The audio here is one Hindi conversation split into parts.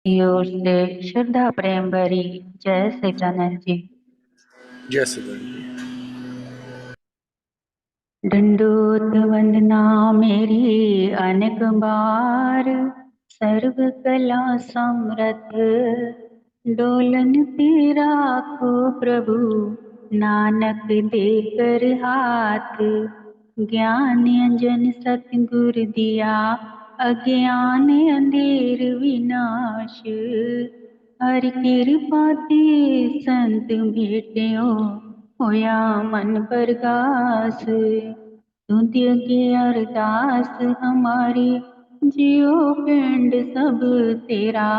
की ओर से श्रद्धा प्रेम भरी जय सच्चिदानंद जी। जय सच्चिदानंद जी। दंडोत वंदना मेरी अनेक बार, सर्व कला समरथ डोलन तेरा को प्रभु, नानक देकर हाथ। ज्ञान अंजन सतगुर दिया, अज्ञान अंधेर विनाश। हर कृपा ते संत भेटियो, होया मन प्रगास। तुझ की अरदास हमारी, जियो पिंड सब तेरा।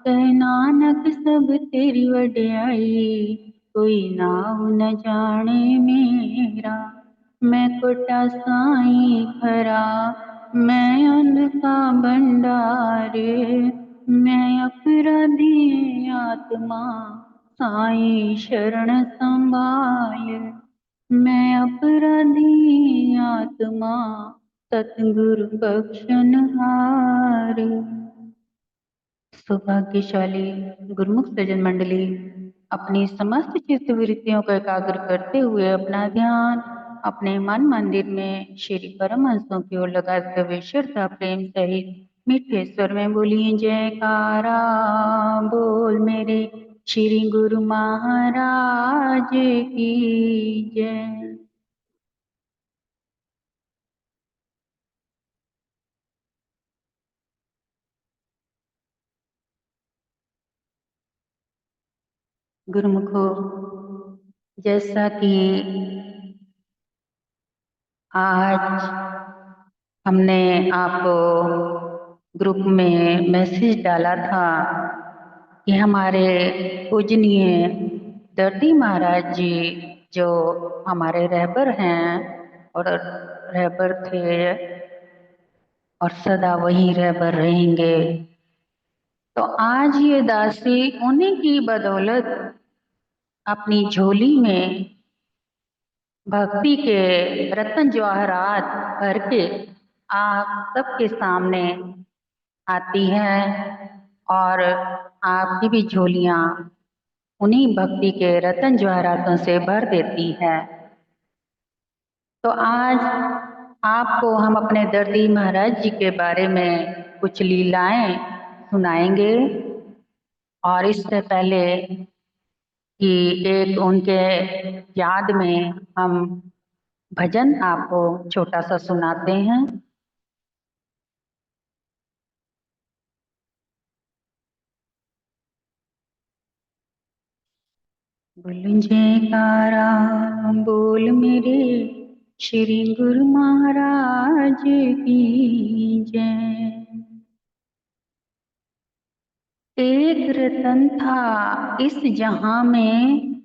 कह नानक सब तेरी वड्याई, कोई नाम न जाने मेरा। मैं कोटा साईं खरा, मैं अन्न का भंडार। मैं अपराधी आत्मा, साईं शरण संभाल। मैं अपराधी आत्मा, सतगुरु बख्शनहार। सौभाग्यशाली गुरुमुख सज्जन मंडली, अपनी समस्त चित्त वृत्तियों को एकाग्र करते हुए अपना ध्यान अपने मन मंदिर में श्री परमहंसों की ओर लगाते हुए श्रद्धा प्रेम सहित मीठे स्वर में बोलिए जयकारा। बोल मेरे श्री गुरु महाराज की जय। गुरुमुखो, जैसा कि आज हमने आपको ग्रुप में मैसेज डाला था कि हमारे पूजनीय दर्दी महाराज जी, जो हमारे रहबर हैं और रहबर थे और सदा वही रहबर रहेंगे, तो आज ये दासी उन्हीं की बदौलत अपनी झोली में भक्ति के रतन जवाहरात भर के आप सबके सामने आती है और आपकी भी झोलियां उन्हीं भक्ति के रतन जवाहरातों से भर देती है। तो आज आपको हम अपने दर्दी महाराज जी के बारे में कुछ लीलाएं सुनाएंगे, और इससे पहले कि एक उनके याद में हम भजन आपको छोटा सा सुनाते हैं। बोल जयकारा, बोल मेरे श्री गुरु महाराज की जय। एक रतन था इस जहां में,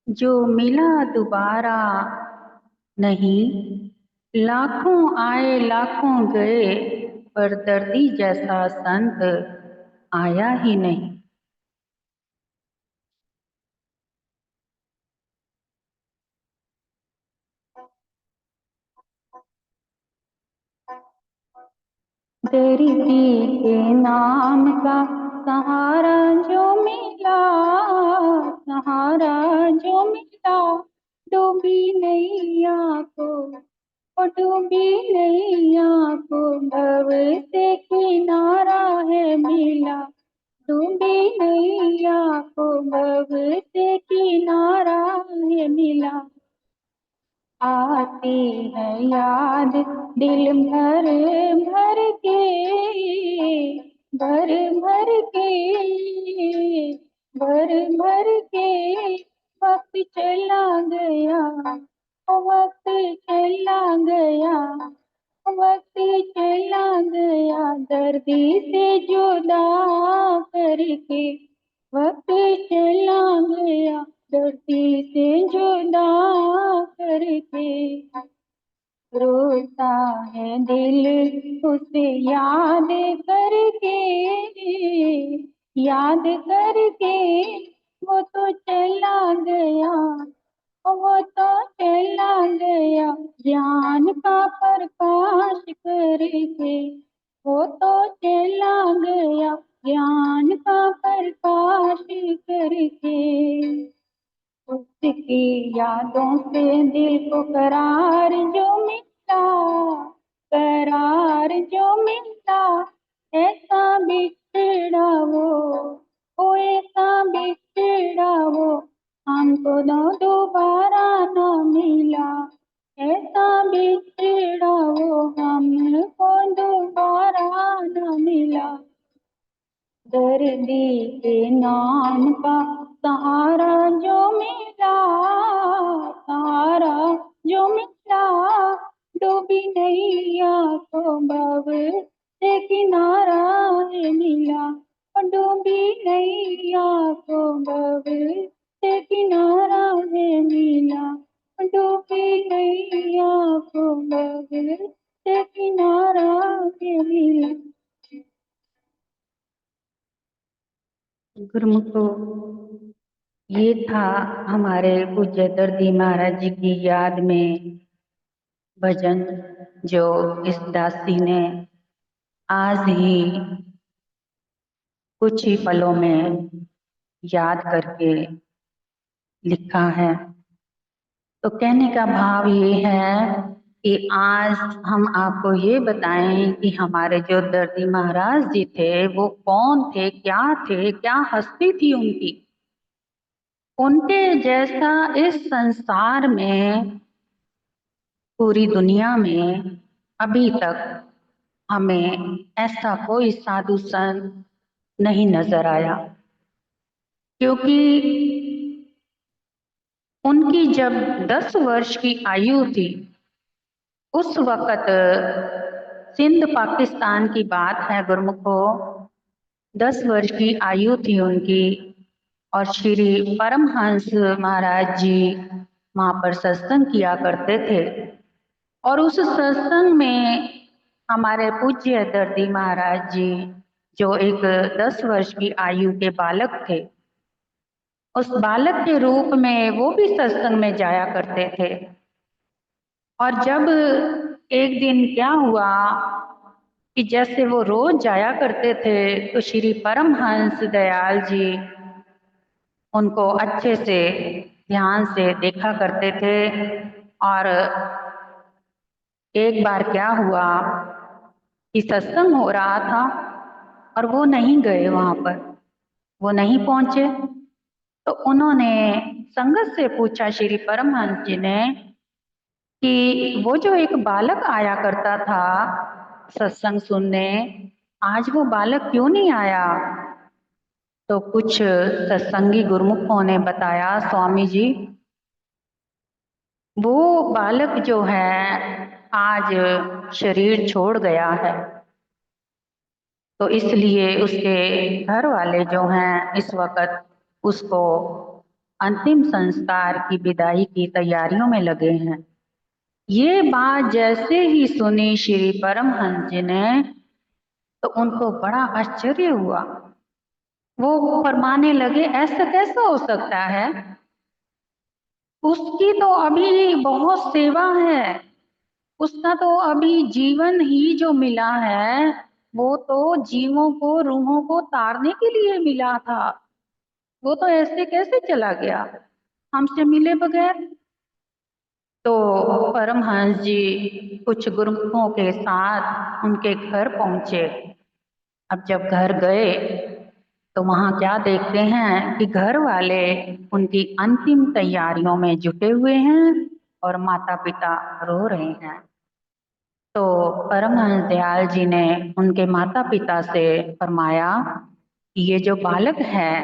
जो मिला दोबारा नहीं। लाखों आए लाखों गए, पर दर्दी जैसा संत आया ही नहीं। दर्दी के नाम का सहारा जो मिला, सहारा जो मिला, डूबी नैया को, ओ डूबी नैया को भव से किनारा है मिला। डूबी नैया को भव से किनारा है मिला। आती है याद दिल भर भर के, भर भर के, भर भर के। वक्त चला गया, वक्त चला गया, वक्त चला गया, दर्दी से जुदा करके। वक्त चला गया, दर्दी से जुदा करके। रोता है दिल उसे याद करके, याद करके। वो तो चला गया, वो तो चला गया, ज्ञान का प्रकाश करके। वो तो चला गया, ज्ञान का प्रकाश करके उसकी यादों से दिल को करार जो मिला, करार जो मिला, ऐसा बिछड़ा वो ऐसा बिछड़ा वो हमको दोबारा न मिला, ऐसा बिछड़ा वो हमको दोबारा न मिला। दर्दी के नाम का सहारा जो मिला, सहारा जो मिला, डूबी नैया को बब से किनारा है मिला, डूबी नैया को बब से किनारा है मिला, डूबी नैया को बब से किनारा है मिला। गुरुमुखो, ये था हमारे पूज्य दर्दी महाराज जी की याद में भजन, जो इस दासी ने आज ही कुछ ही पलों में याद करके लिखा है। तो कहने का भाव ये है कि आज हम आपको ये बताएं कि हमारे जो दर्दी महाराज जी थे वो कौन थे, क्या हस्ती थी उनकी। उनके जैसा इस संसार में, पूरी दुनिया में अभी तक हमें ऐसा कोई साधु संत नहीं नजर आया। क्योंकि उनकी जब 10 वर्ष की आयु थी, उस वक्त सिंध पाकिस्तान की बात है गुरुमुखो, 10 वर्ष की आयु थी उनकी, और श्री परमहंस महाराज जी वहां पर सत्संग किया करते थे। और उस सत्संग में हमारे पूज्य दर्दी महाराज जी, जो एक 10 वर्ष की आयु के बालक थे, उस बालक के रूप में वो भी सत्संग में जाया करते थे। और जब एक दिन क्या हुआ कि जैसे वो रोज जाया करते थे, तो श्री परमहंस दयाल जी उनको अच्छे से ध्यान से देखा करते थे। और एक बार क्या हुआ कि सत्संग हो रहा था और वो नहीं गए वहां पर, वो नहीं पहुंचे। तो उन्होंने संगत से पूछा श्री परमहंस जी ने कि वो जो एक बालक आया करता था सत्संग सुनने, आज वो बालक क्यों नहीं आया। तो कुछ सत्संगी गुरुमुखों ने बताया, स्वामी जी वो बालक जो है आज शरीर छोड़ गया है, तो इसलिए उसके घर वाले जो हैं इस वक्त उसको अंतिम संस्कार की विदाई की तैयारियों में लगे हैं। ये बात जैसे ही सुनी श्री परमहंस जी ने, तो उनको बड़ा आश्चर्य हुआ। वो फरमाने लगे, ऐसा कैसा हो सकता है, उसकी तो अभी बहुत सेवा है, उसका तो अभी जीवन ही जो मिला है वो तो जीवों को, रूहों को तारने के लिए मिला था, वो तो ऐसे कैसे चला गया हमसे मिले बगैर। तो परमहंस जी कुछ गुरुमुखों के साथ उनके घर पहुंचे। अब जब घर गए तो वहां क्या देखते हैं कि घर वाले उनकी अंतिम तैयारियों में जुटे हुए हैं और माता पिता रो रहे हैं। तो परमहंस दयाल जी ने उनके माता पिता से फरमाया कि ये जो बालक है,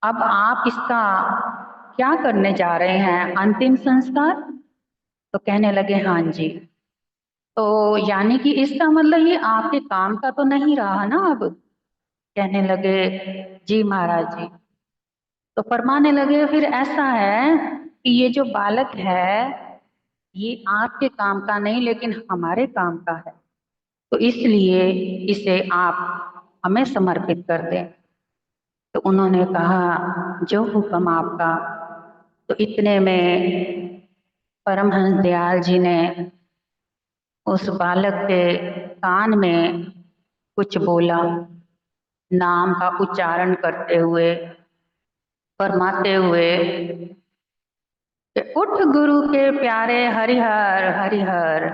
अब आप इसका क्या करने जा रहे हैं, अंतिम संस्कार। तो कहने लगे, हाँ जी। तो यानी कि इसका मतलब ये आपके काम का तो नहीं रहा ना अब। कहने लगे, जी महाराज जी। तो फरमाने लगे, फिर ऐसा है कि ये जो बालक है ये आपके काम का नहीं लेकिन हमारे काम का है, तो इसलिए इसे आप हमें समर्पित कर दें। तो उन्होंने कहा, जो हुक्म आपका। तो इतने में परमहंस दयाल जी ने उस बालक के कान में कुछ बोला। नाम का उच्चारण करते हुए, फरमाते हुए कि उठ गुरु के प्यारे हरिहर हरिहर।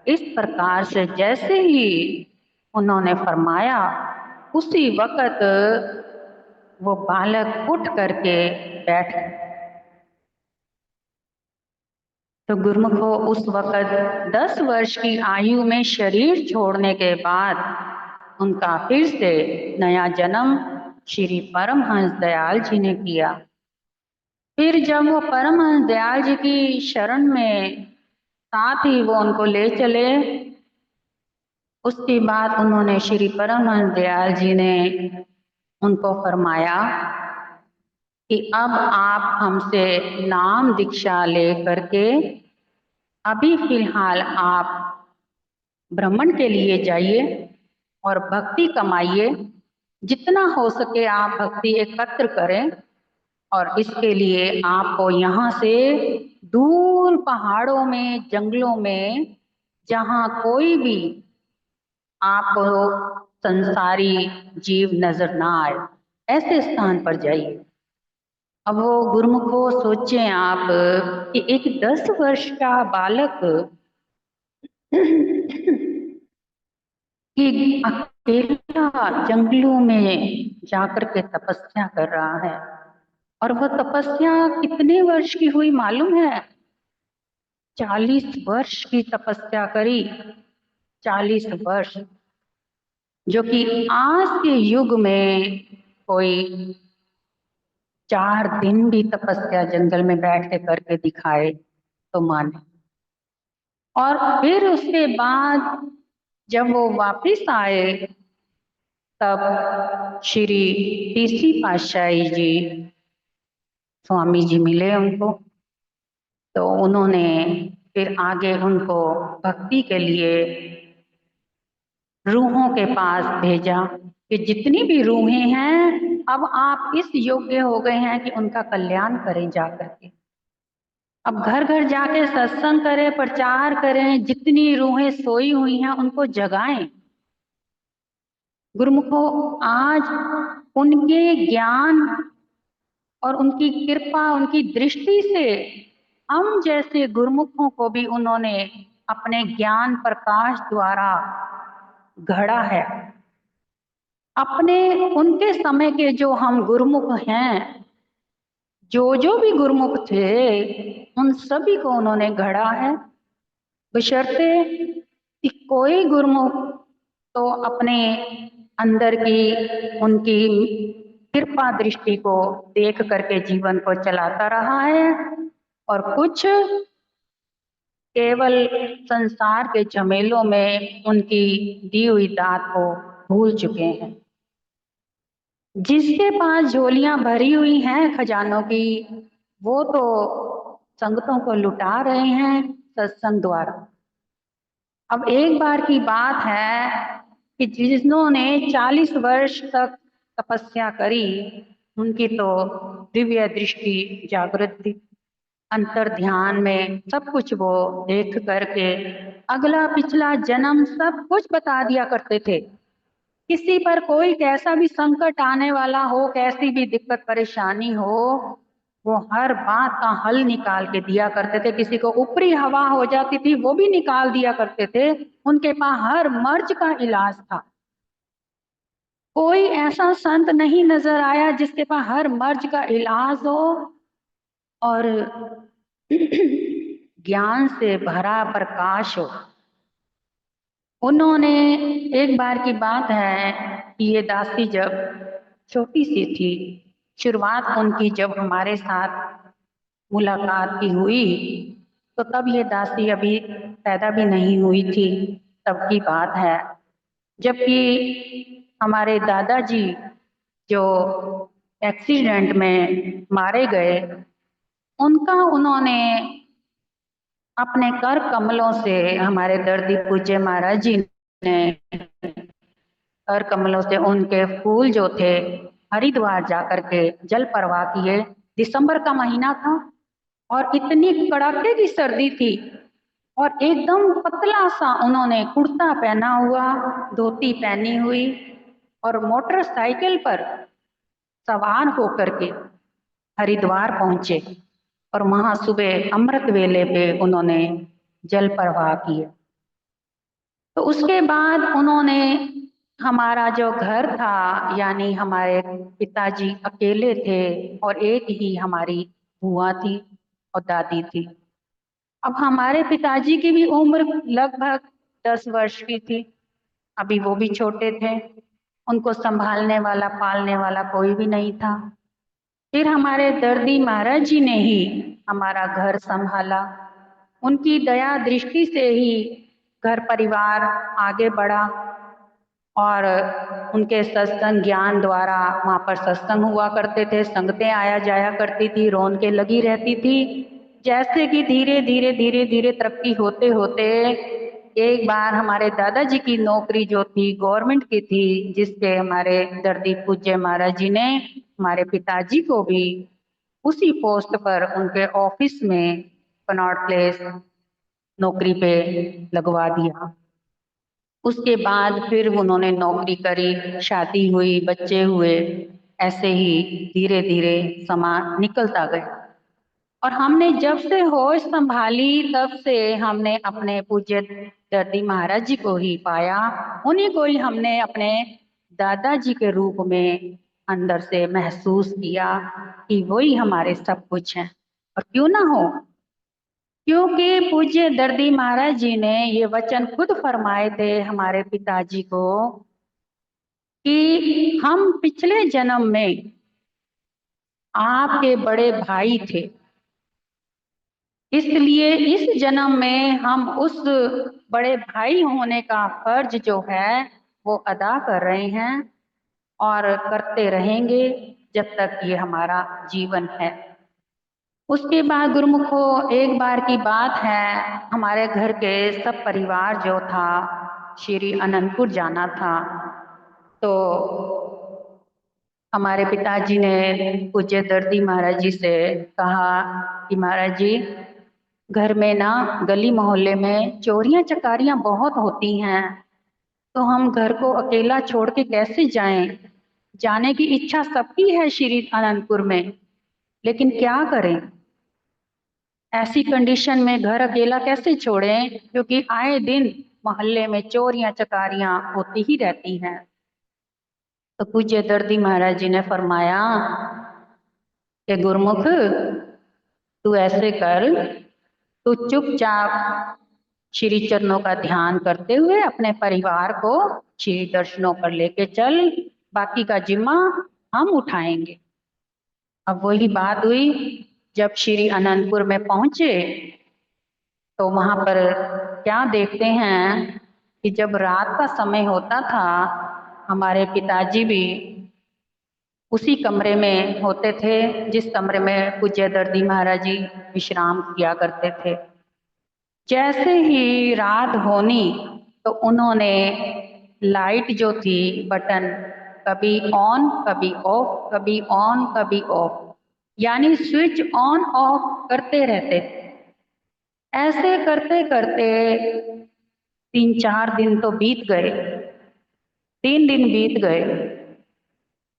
इस प्रकार से जैसे ही उन्होंने फरमाया, उसी वक्त वो बालक उठ करके बैठ गया। तो गुरुमुखो, उस वक्त 10 वर्ष की आयु में शरीर छोड़ने के बाद उनका फिर से नया जन्म श्री परमहंस दयाल जी ने किया। फिर जब वो परमहंस दयाल जी की शरण में, साथ ही वो उनको ले चले, उसके बाद उन्होंने श्री परमहंस दयाल जी ने उनको फरमाया कि अब आप हमसे नाम दीक्षा ले करके अभी फिलहाल आप ब्राह्मण के लिए जाइए और भक्ति कमाइए। जितना हो सके आप भक्ति एकत्र करें, और इसके लिए आपको यहाँ से दूर पहाड़ों में, जंगलों में, जहाँ कोई भी आपको संसारी जीव नजर ना आए, ऐसे स्थान पर जाइए। अब वो गुरुमुखो सोचें आप कि एक 10 वर्ष का बालक कि अकेला जंगलों में जाकर के तपस्या कर रहा है, और वह तपस्या कितने वर्ष की हुई मालूम है? 40 वर्ष की तपस्या करी। 40 वर्ष, जो कि आज के युग में कोई 4 दिन भी तपस्या जंगल में बैठ के करके दिखाए तो माने। और फिर उसके बाद जब वो वापिस आए, तब श्री तीसरी पातशाही जी, स्वामी जी मिले उनको। तो उन्होंने फिर आगे उनको भक्ति के लिए रूहों के पास भेजा कि जितनी भी रूहें हैं, अब आप इस योग्य हो गए हैं कि उनका कल्याण करें जाकर के। अब घर घर जाके सत्संग करें, प्रचार करें, जितनी रूहें सोई हुई हैं उनको जगाएं। गुरुमुखो, आज उनके ज्ञान और उनकी कृपा, उनकी दृष्टि से हम जैसे गुरुमुखों को भी उन्होंने अपने ज्ञान प्रकाश द्वारा गढ़ा है। अपने उनके समय के जो हम गुरुमुख हैं, जो भी गुरुमुख थे, उन सभी को उन्होंने गढ़ा है, बशर्ते कि कोई गुरुमुख तो अपने अंदर की उनकी कृपा दृष्टि को देख करके जीवन को चलाता रहा है, और कुछ केवल संसार के झमेलों में उनकी दी हुई दात को भूल चुके हैं। जिसके पास झोलियां भरी हुई हैं खजानों की, वो तो संगतों को लुटा रहे हैं सत्संग द्वारा। अब एक बार की बात है कि जिन्होंने 40 वर्ष तक तपस्या करी, उनकी तो दिव्य दृष्टि जागृत थी। अंतर ध्यान में सब कुछ वो देख करके अगला पिछला जन्म सब कुछ बता दिया करते थे। किसी पर कोई कैसा भी संकट आने वाला हो, कैसी भी दिक्कत परेशानी हो, वो हर बात का हल निकाल के दिया करते थे। किसी को ऊपरी हवा हो जाती थी, वो भी निकाल दिया करते थे। उनके पास हर मर्ज का इलाज था। कोई ऐसा संत नहीं नजर आया जिसके पास हर मर्ज का इलाज हो और ज्ञान से भरा प्रकाश हो। उन्होंने, एक बार की बात है कि ये दासी जब छोटी सी थी, शुरुआत उनकी जब हमारे साथ मुलाकात की हुई, तो तब ये दासी अभी पैदा भी नहीं हुई थी, तब की बात है। जबकि हमारे दादाजी जो एक्सीडेंट में मारे गए, उनका उन्होंने अपने कर कमलों से, हमारे दर्दी पूज्य महाराज जी ने कर कमलों से उनके फूल जो थे हरिद्वार जाकर के जल प्रवाह किए। दिसंबर का महीना था और इतनी कड़ाके की सर्दी थी, और एकदम पतला सा उन्होंने कुर्ता पहना हुआ, धोती पहनी हुई, और मोटरसाइकिल पर सवार होकर के हरिद्वार पहुंचे और वहां सुबह अमृत वेले पे उन्होंने जल प्रवाह किया। तो उसके बाद उन्होंने हमारा जो घर था, यानी हमारे पिताजी अकेले थे और एक ही हमारी बुआ थी और दादी थी। अब हमारे पिताजी की भी उम्र लगभग 10 वर्ष की थी। अभी वो भी छोटे थे, उनको संभालने वाला पालने वाला कोई भी नहीं था। फिर हमारे दर्दी महाराज जी ने ही हमारा घर संभाला। उनकी दया दृष्टि से ही घर परिवार आगे बढ़ा और उनके सत्संग ज्ञान द्वारा वहाँ पर सत्संग हुआ करते थे, संगतें आया जाया करती थी, रौनकें लगी रहती थी। जैसे कि धीरे धीरे धीरे धीरे तरक्की होते होते एक बार हमारे दादाजी की नौकरी जो थी गवर्नमेंट की थी, जिससे हमारे दर्दी पूज्य महाराज जी ने हमारे पिताजी को भी उसी पोस्ट पर उनके ऑफिस में कनॉट प्लेस नौकरी पे लगवा दिया। उसके बाद फिर उन्होंने नौकरी करी, शादी हुई, बच्चे हुए, ऐसे ही धीरे धीरे समय निकलता गया। और हमने जब से होश संभाली तब से हमने अपने पूज्य दर्दी महाराज जी को ही पाया। उन्हीं को ही हमने अपने दादाजी के रूप में अंदर से महसूस किया कि वही हमारे सब कुछ हैं। और क्यों ना हो, क्योंकि पूज्य दर्दी महाराज जी ने ये वचन खुद फरमाए थे हमारे पिताजी को कि हम पिछले जन्म में आपके बड़े भाई थे, इसलिए इस जन्म में हम उस बड़े भाई होने का फर्ज जो है वो अदा कर रहे हैं और करते रहेंगे जब तक ये हमारा जीवन है। उसके बाद गुरुमुखो एक बार की बात है, हमारे घर के सब परिवार जो था श्री अनंतपुर जाना था। तो हमारे पिताजी ने पूज्य दर्दी महाराज जी से कहा कि महाराज जी, घर में ना गली मोहल्ले में चोरियां चकारियां बहुत होती हैं, तो हम घर को अकेला छोड़ के कैसे जाएं। जाने की इच्छा सबकी है श्री अनंतपुर में, लेकिन क्या करें, ऐसी कंडीशन में घर अकेला कैसे छोड़ें, क्योंकि आए दिन मोहल्ले में चोरियां चकारियां होती ही रहती हैं। तो पूज्य दर्दी महाराज जी ने फरमाया कि गुरुमुख, तू ऐसे कर, तू चुपचाप श्री चरणों का ध्यान करते हुए अपने परिवार को श्री दर्शनों पर लेके चल, बाकी का जिम्मा हम उठाएंगे। अब वही बात हुई, जब श्री अनंतपुर में पहुंचे तो वहां पर क्या देखते हैं कि जब रात का समय होता था, हमारे पिताजी भी उसी कमरे में होते थे जिस कमरे में पूज्य दर्दी महाराज जी विश्राम किया करते थे। जैसे ही रात होनी तो उन्होंने लाइट जो थी बटन कभी ऑन कभी ऑफ, कभी ऑन कभी ऑफ, यानी स्विच ऑन ऑफ करते रहते थे। ऐसे करते करते 3-4 दिन तो बीत गए, 3 दिन बीत गए।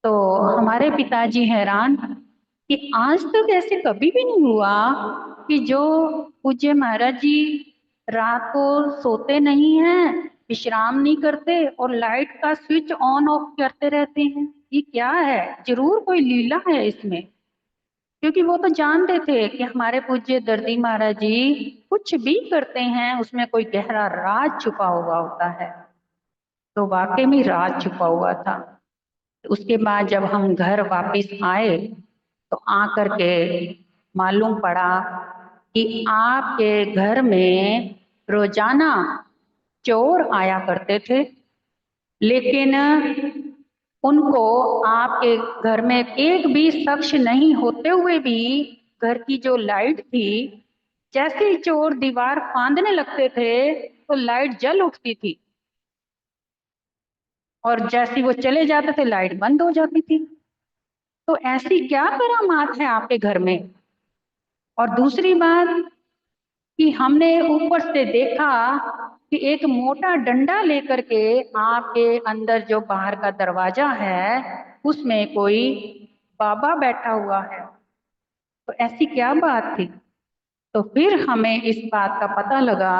तो हमारे पिताजी हैरान कि आज तक ऐसे कभी भी नहीं हुआ कि जो पूज्य महाराज जी रात को सोते नहीं हैं, विश्राम नहीं करते और लाइट का स्विच ऑन ऑफ करते रहते हैं। ये क्या है, जरूर कोई लीला है इसमें। क्योंकि वो तो जानते थे कि हमारे पूज्य दर्दी महाराज जी कुछ भी करते हैं उसमें कोई गहरा राज छुपा हुआ होता है। तो वाकई में राज छुपा हुआ था। उसके बाद जब हम घर वापस आए तो आकर के मालूम पड़ा कि आपके घर में रोजाना चोर आया करते थे, लेकिन उनको आपके घर में एक भी शख्स नहीं होते हुए भी घर की जो लाइट थी, जैसे ही चोर दीवार फांदने लगते थे तो लाइट जल उठती थी और जैसे ही वो चले जाते थे लाइट बंद हो जाती थी। तो ऐसी क्या करामात है आपके घर में। और दूसरी बात, कि हमने ऊपर से देखा कि एक मोटा डंडा लेकर के आपके अंदर जो बाहर का दरवाजा है उसमें कोई बाबा बैठा हुआ है। तो ऐसी क्या बात थी? तो फिर हमें इस बात का पता लगा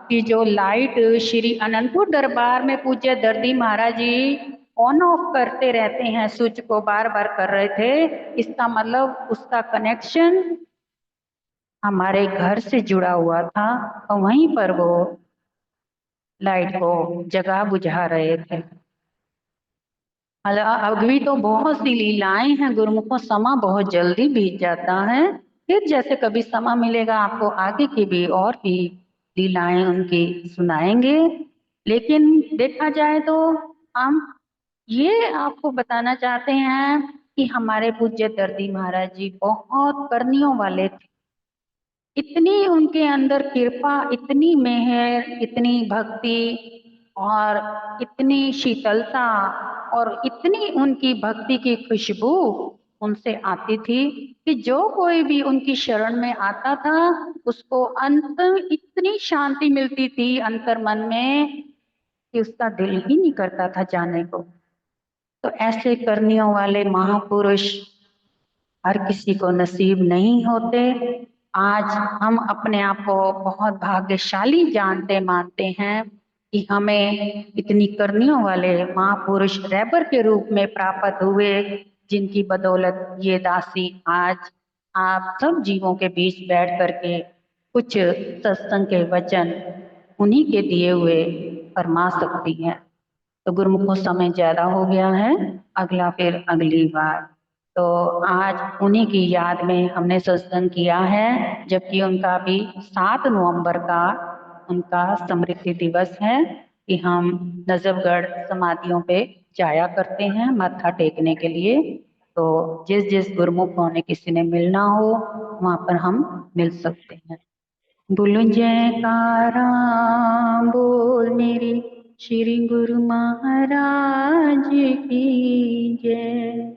कि जो लाइट श्री अनंतपुर दरबार में पूज्य दर्दी महाराज जी ऑन ऑफ करते रहते हैं, स्विच को बार बार कर रहे थे, इसका मतलब उसका कनेक्शन हमारे घर से जुड़ा हुआ था और वहीं पर वो लाइट को जगा बुझा रहे थे। अभी तो बहुत सी लीलाएं हैं गुरुमुखों, समा बहुत जल्दी बीत जाता है। फिर जैसे कभी समा मिलेगा आपको आगे की भी और भी लीलाएं उनकी सुनाएंगे। लेकिन देखा जाए तो हम ये आपको बताना चाहते हैं कि हमारे पूज्य दर्दी महाराज जी बहुत करनियों वाले थे। इतनी उनके अंदर कृपा, इतनी मेहर, इतनी भक्ति और इतनी शीतलता और इतनी उनकी भक्ति की खुशबू उनसे आती थी कि जो कोई भी उनकी शरण में आता था उसको अंत इतनी शांति मिलती थी अंतर मन में कि उसका दिल ही नहीं करता था जाने को। तो ऐसे करनियों वाले महापुरुष हर किसी को नसीब नहीं होते। आज हम अपने आप को बहुत भाग्यशाली जानते मानते हैं कि हमें इतनी करनियों वाले महापुरुष रहबर के रूप में प्राप्त हुए, जिनकी बदौलत ये दासी आज आप सब जीवों के बीच बैठ करके कुछ सत्संग के वचन उन्हीं के दिए हुए फरमा सकती हैं। तो गुरुमुखों समय ज्यादा हो गया है, अगला फिर अगली बार। तो आज उन्हीं की याद में हमने सत्संग किया है, जबकि उनका भी 7 नवंबर का उनका स्मृति दिवस है कि हम नजफगढ़ समाधियों पे जाया करते हैं माथा टेकने के लिए। तो जिस जिस गुरुमुखों ने किसी ने मिलना हो वहां पर हम मिल सकते हैं। बोलो जयकारा, बोल मेरी श्री गुरु महाराज की जय।